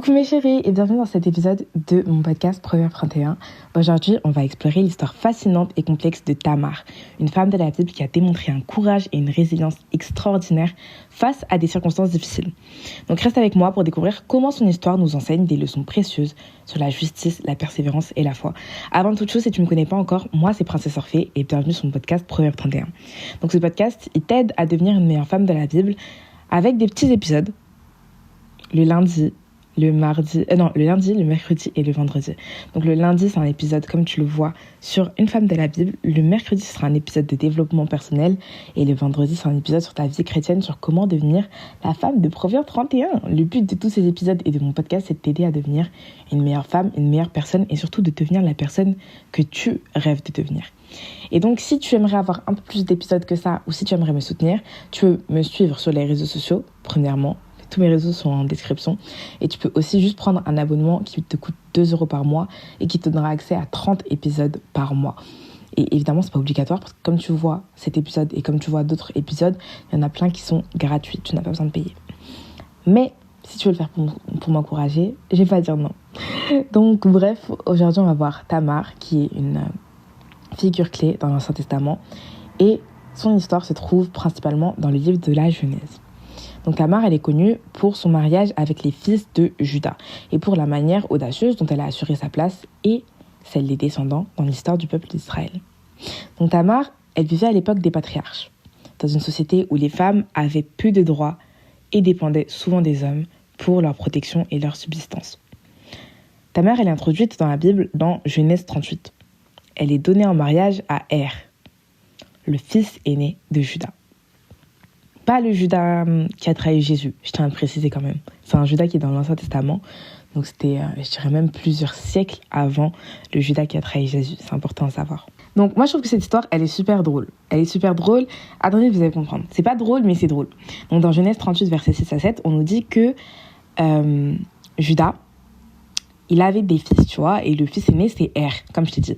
Coucou mes chéris et bienvenue dans cet épisode de mon podcast Proverbe 31. Aujourd'hui, on va explorer l'histoire fascinante et complexe de Tamar, une femme de la Bible qui a démontré un courage et une résilience extraordinaires face à des circonstances difficiles. Donc reste avec moi pour découvrir comment son histoire nous enseigne des leçons précieuses sur la justice, la persévérance et la foi. Avant toute chose, si tu ne me connais pas encore, moi c'est Princesse Orphée et bienvenue sur mon podcast Proverbe 31. Donc ce podcast, il t'aide à devenir une meilleure femme de la Bible avec des petits épisodes le lundi, le lundi, le mercredi et le vendredi. Donc le lundi, c'est un épisode, comme tu le vois, sur une femme de la Bible. Le mercredi, ce sera un épisode de développement personnel. Et le vendredi, c'est un épisode sur ta vie chrétienne, sur comment devenir la femme de Proverbe 31. Le but de tous ces épisodes et de mon podcast, c'est de t'aider à devenir une meilleure femme, une meilleure personne et surtout de devenir la personne que tu rêves de devenir. Et donc, si tu aimerais avoir un peu plus d'épisodes que ça ou si tu aimerais me soutenir, tu peux me suivre sur les réseaux sociaux, premièrement. Tous mes réseaux sont en description. Et tu peux aussi juste prendre un abonnement qui te coûte 2 € par mois et qui te donnera accès à 30 épisodes par mois. Et évidemment, c'est pas obligatoire parce que comme tu vois cet épisode et comme tu vois d'autres épisodes, il y en a plein qui sont gratuits. Tu n'as pas besoin de payer. Mais si tu veux le faire pour m'encourager, je vais pas dire non. Donc bref, aujourd'hui, on va voir Tamar qui est une figure clé dans l'Ancien Testament. Et son histoire se trouve principalement dans le livre de la Genèse. Donc Tamar, elle est connue pour son mariage avec les fils de Juda et pour la manière audacieuse dont elle a assuré sa place et celle des descendants dans l'histoire du peuple d'Israël. Donc Tamar, elle vivait à l'époque des patriarches, dans une société où les femmes avaient peu de droits et dépendaient souvent des hommes pour leur protection et leur subsistance. Tamar, elle est introduite dans la Bible dans Genèse 38. Elle est donnée en mariage à Er, le fils aîné de Juda. Pas le Judas qui a trahi Jésus, je tiens à le préciser quand même. C'est un Judas qui est dans l'Ancien Testament. Donc c'était, je dirais même plusieurs siècles avant le Judas qui a trahi Jésus. C'est important à savoir. Donc moi je trouve que cette histoire, elle est super drôle. Elle est super drôle. Attendez, vous allez comprendre. C'est pas drôle, mais c'est drôle. Donc dans Genèse 38, versets 6 à 7, on nous dit que Judas, il avait des fils, tu vois. Et le fils aîné, c'est Er, comme je t'ai dit.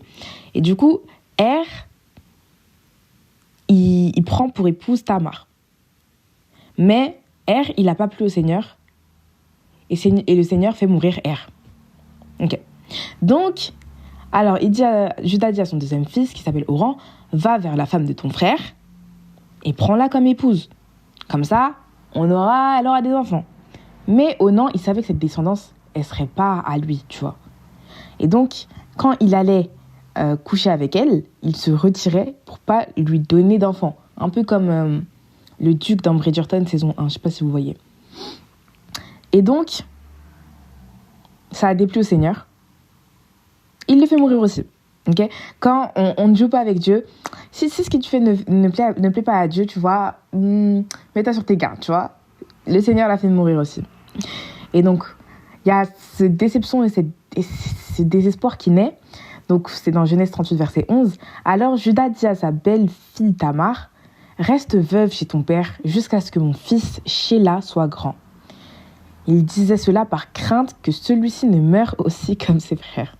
Et du coup, Er, il prend pour épouse Tamar. Mais Er, il n'a pas plu au Seigneur. Et le Seigneur fait mourir Er. Ok. Donc, alors, Judas dit à son deuxième fils, qui s'appelle Oran, va vers la femme de ton frère et prends-la comme épouse. Comme ça, elle aura des enfants. Mais Onan, il savait que cette descendance, elle ne serait pas à lui, tu vois. Et donc, quand il allait coucher avec elle, il se retirait pour pas lui donner d'enfants. Un peu comme le duc dans Bridgerton saison 1, je ne sais pas si vous voyez. Et donc, ça a déplu au Seigneur. Il le fait mourir aussi. Okay. Quand on ne joue pas avec Dieu, si ce que tu fais ne plaît pas à Dieu, tu vois, mets-toi sur tes gardes, tu vois. Le Seigneur l'a fait mourir aussi. Et donc, il y a cette déception et ce désespoir qui naît. Donc, c'est dans Genèse 38, verset 11. Alors, Judas dit à sa belle-fille Tamar, « Reste veuve chez ton père jusqu'à ce que mon fils Shéla soit grand. » Il disait cela par crainte que celui-ci ne meure aussi comme ses frères.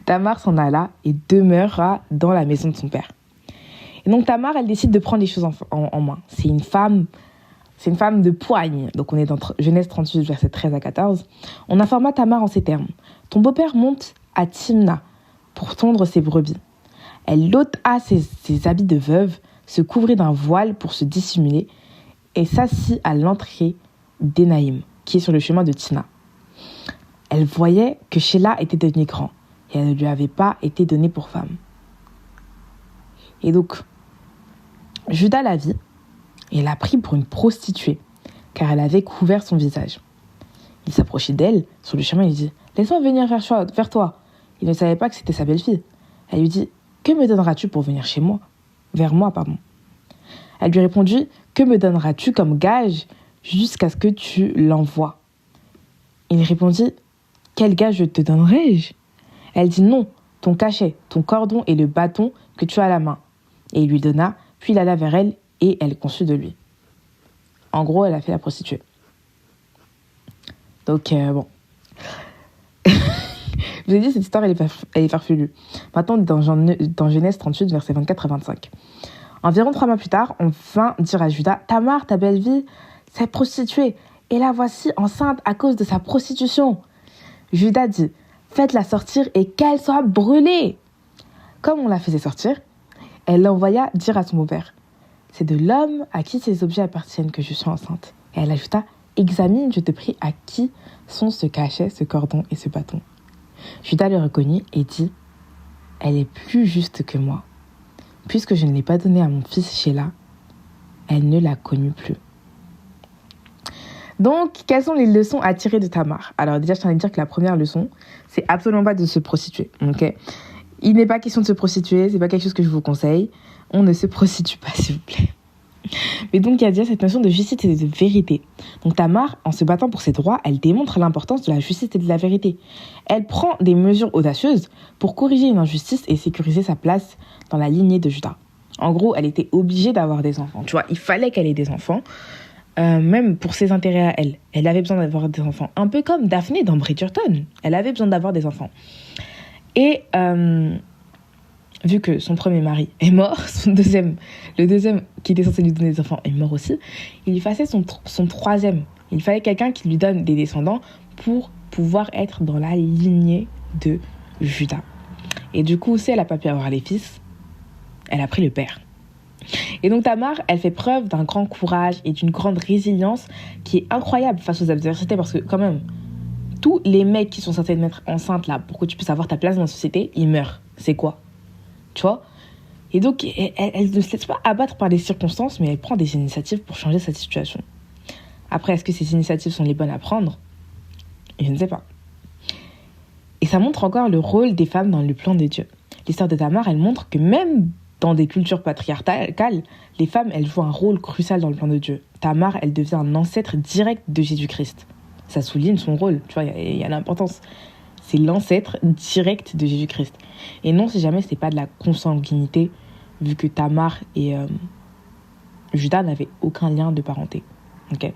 Tamar s'en alla et demeura dans la maison de son père. Et donc Tamar, elle décide de prendre les choses en main. C'est une femme de poigne. Donc on est dans Genèse 38, versets 13 à 14. On informa Tamar en ces termes. « Ton beau-père monte à Timna pour tondre ses brebis. » Elle ôta ses habits de veuve, se couvrit d'un voile pour se dissimuler et s'assit à l'entrée d'Énaïm, qui est sur le chemin de Tina. Elle voyait que Shéla était devenu grand et elle ne lui avait pas été donnée pour femme. Et donc, Judas la vit et l'a pris pour une prostituée, car elle avait couvert son visage. Il s'approchait d'elle sur le chemin et lui dit « Laisse-moi venir vers toi. » Il ne savait pas que c'était sa belle-fille. Elle lui dit « Que me donneras-tu pour venir vers moi, pardon. » Elle lui répondit « Que me donneras-tu comme gage jusqu'à ce que tu l'envoies ?» Il répondit « Quel gage te donnerai-je ?» Elle dit « Non, ton cachet, ton cordon et le bâton que tu as à la main. » Et il lui donna, puis il alla vers elle et elle conçut de lui. En gros, elle a fait la prostituée. Donc, bon. Je vous ai dit, cette histoire, elle est farfelue. Maintenant, dans Genèse 38, versets 24 à 25. Environ 3 mois plus tard, on vint dire à Judas « Tamar, ta belle-vie, s'est prostituée Et la voici enceinte à cause de sa prostitution. Judas dit, faites-la sortir et qu'elle soit brûlée. Comme on la faisait sortir, elle l'envoya dire à son beau-père, c'est de l'homme à qui ces objets appartiennent que je suis enceinte. Et elle ajouta, examine, je te prie, à qui sont ce cachet, ce cordon et ce bâton. Judas le reconnut et dit, elle est plus juste que moi. Puisque je ne l'ai pas donnée à mon fils Shéla, elle ne la connut plus. Donc, quelles sont les leçons à tirer de Tamar? Alors déjà, je tiens à dire que la première leçon, c'est absolument pas de se prostituer. Okay, il n'est pas question de se prostituer, c'est pas quelque chose que je vous conseille. On ne se prostitue pas, s'il vous plaît. Mais donc, il y a déjà cette notion de justice et de vérité. Donc Tamar, en se battant pour ses droits, elle démontre l'importance de la justice et de la vérité. Elle prend des mesures audacieuses pour corriger une injustice et sécuriser sa place dans la lignée de Juda. En gros, elle était obligée d'avoir des enfants. Tu vois, il fallait qu'elle ait des enfants, même pour ses intérêts à elle. Elle avait besoin d'avoir des enfants. Un peu comme Daphné dans Bridgerton. Elle avait besoin d'avoir des enfants. Et vu que son premier mari est mort, le deuxième qui était censé lui donner des enfants est mort aussi, il lui fallait son troisième. Il fallait quelqu'un qui lui donne des descendants pour pouvoir être dans la lignée de Juda. Et du coup, si elle n'a pas pu avoir les fils, elle a pris le père. Et donc Tamar, elle fait preuve d'un grand courage et d'une grande résilience qui est incroyable face aux adversités, parce que quand même, tous les mecs qui sont censés te mettre enceinte là pour que tu puisses avoir ta place dans la société, ils meurent. C'est quoi? Tu vois? Et donc, elle ne se laisse pas abattre par les circonstances, mais elle prend des initiatives pour changer cette situation. Après, est-ce que ces initiatives sont les bonnes à prendre? Je ne sais pas. Et ça montre encore le rôle des femmes dans le plan de Dieu. L'histoire de Tamar, elle montre que même dans des cultures patriarcales, les femmes, elles jouent un rôle crucial dans le plan de Dieu. Tamar, elle devient un ancêtre direct de Jésus-Christ. Ça souligne son rôle, tu vois, il y a l'importance. C'est l'ancêtre direct de Jésus-Christ. Et non, si jamais ce n'est pas de la consanguinité, vu que Tamar et Judas n'avaient aucun lien de parenté. Okay,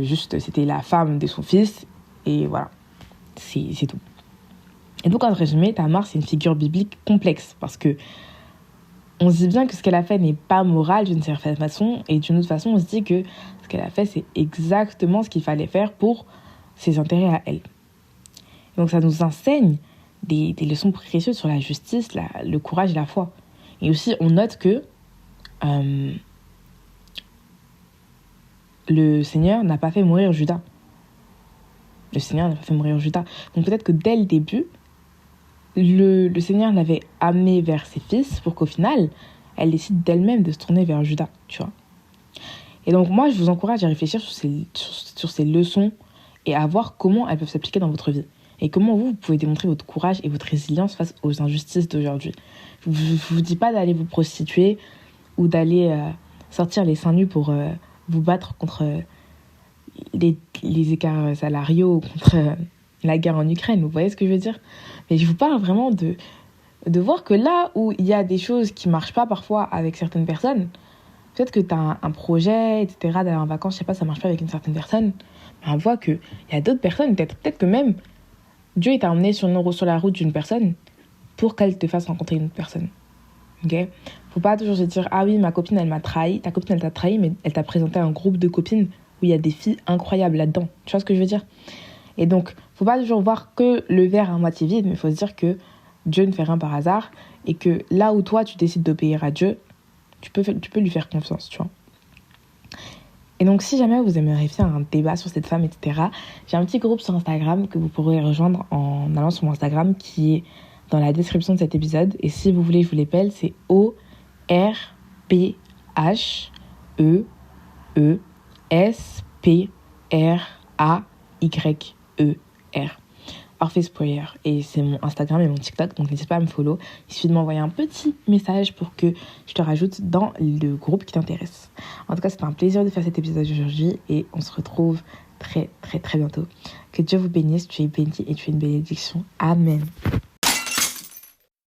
juste, c'était la femme de son fils, et voilà, c'est tout. Et donc, en résumé, Tamar, c'est une figure biblique complexe, parce que on se dit bien que ce qu'elle a fait n'est pas moral d'une certaine façon, et d'une autre façon, on se dit que ce qu'elle a fait, c'est exactement ce qu'il fallait faire pour ses intérêts à elle. Donc ça nous enseigne des leçons précieuses sur la justice, le courage et la foi. Et aussi, on note que le Seigneur n'a pas fait mourir Judas. Le Seigneur n'a pas fait mourir Judas. Donc peut-être que dès le début, le Seigneur l'avait amenée vers ses fils pour qu'au final, elle décide d'elle-même de se tourner vers Judas, tu vois. Et donc moi, je vous encourage à réfléchir sur ces leçons et à voir comment elles peuvent s'appliquer dans votre vie. Et comment vous pouvez démontrer votre courage et votre résilience face aux injustices d'aujourd'hui. Je ne vous dis pas d'aller vous prostituer ou d'aller sortir les seins nus pour vous battre contre les écarts salariaux, contre la guerre en Ukraine. Vous voyez ce que je veux dire? Mais je vous parle vraiment de voir que là où il y a des choses qui ne marchent pas parfois avec certaines personnes, peut-être que tu as un projet, etc., d'aller en vacances, je sais pas, ça ne marche pas avec une certaine personne, mais on voit qu'il y a d'autres personnes, peut-être que même Dieu t'a emmené sur la route d'une personne pour qu'elle te fasse rencontrer une autre personne. Ok? Faut pas toujours se dire, ah oui, ma copine, elle m'a trahi. Ta copine, elle t'a trahi, mais elle t'a présenté un groupe de copines où il y a des filles incroyables là-dedans. Tu vois ce que je veux dire? Et donc, faut pas toujours voir que le verre à moitié vide, mais faut se dire que Dieu ne fait rien par hasard et que là où toi, tu décides d'obéir à Dieu, tu peux lui faire confiance, tu vois. Et donc, si jamais vous aimeriez faire un débat sur cette femme, etc., j'ai un petit groupe sur Instagram que vous pourrez rejoindre en allant sur mon Instagram qui est dans la description de cet épisode. Et si vous voulez, je vous l'appelle, c'est ORPHEESPRAYER. Orpheus Prayer. Et c'est mon Instagram et mon TikTok, donc n'hésite pas à me follow. Il suffit de m'envoyer un petit message pour que je te rajoute dans le groupe qui t'intéresse. En tout cas, c'était un plaisir de faire cet épisode aujourd'hui et on se retrouve très très très bientôt. Que Dieu vous bénisse, tu es béni et tu es une bénédiction. Amen.